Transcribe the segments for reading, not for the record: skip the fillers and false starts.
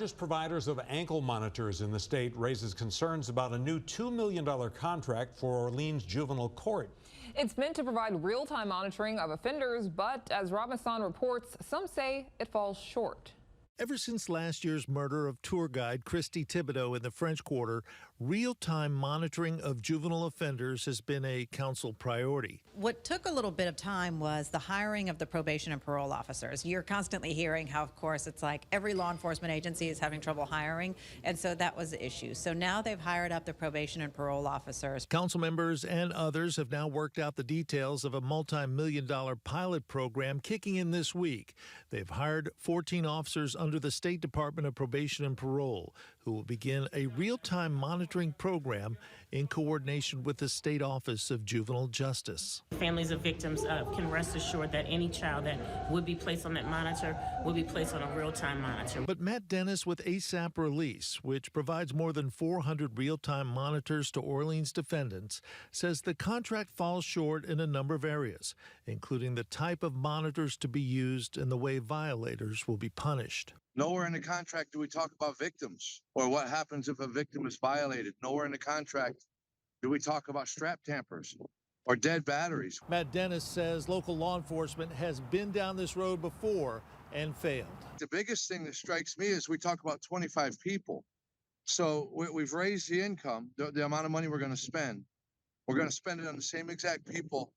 Largest providers of ankle monitors in the state raises concerns about a new $2 million contract for Orleans Juvenile Court. It's meant to provide real-time monitoring of offenders, but as Robinson reports, some say it falls short. Ever since last year's murder of tour guide Christy Thibodeau in the French Quarter, real-time monitoring of juvenile offenders has been a council priority. What took a little bit of time was the hiring of the probation and parole officers. You're constantly hearing how, of course, it's like every law enforcement agency is having trouble hiring, and so that was the issue. So now they've hired up the probation and parole officers. Council members and others have now worked out the details of a multi-million-dollar pilot program kicking in this week. They've hired 14 officers under the State Department of Probation and Parole, who will begin a real-time monitoring program in coordination with the State Office of Juvenile Justice. Families of victims can rest assured that any child that would be placed on that monitor will be placed on a real-time monitor. But Matt Dennis with ASAP Release, which provides more than 400 real-time monitors to Orleans defendants, says the contract falls short in a number of areas, including the type of monitors to be used and the way violators will be punished. Nowhere in the contract do we talk about victims or what happens if a victim is violated. Nowhere in the contract do we talk about strap tampers or dead batteries. Matt Dennis says local law enforcement has been down this road before and failed. The biggest thing that strikes me is we talk about 25 people. So we've raised the income, the amount of money we're going to spend. We're going to spend it on the same exact people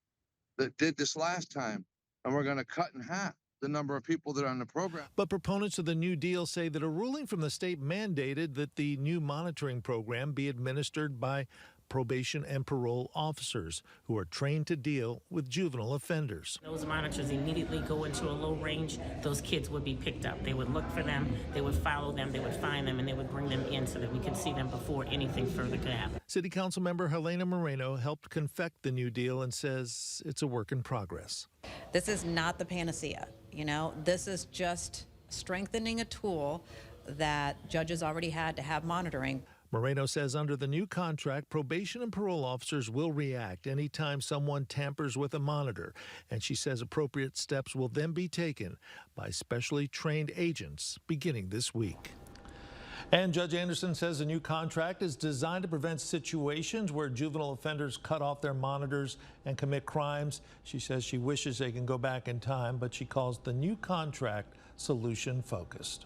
that did this last time, and we're going to cut in half the number of people that are on the program. But proponents of the new deal say that a ruling from the state mandated that the new monitoring program be administered by probation and parole officers who are trained to deal with juvenile offenders. Those monitors immediately go into a low range. Those kids would be picked up. They would look for them, they would follow them, they would find them, and they would bring them in so that we could see them before anything further could happen. City Council member Helena Moreno helped confect the new deal and says it's a work in progress. This is not the panacea. You know, this is just strengthening a tool that judges already had to have monitoring. Moreno says under the new contract, probation and parole officers will react anytime someone tampers with a monitor. And she says appropriate steps will then be taken by specially trained agents beginning this week. And Judge Anderson says the new contract is designed to prevent situations where juvenile offenders cut off their monitors and commit crimes. She says she wishes they can go back in time, but she calls the new contract solution focused.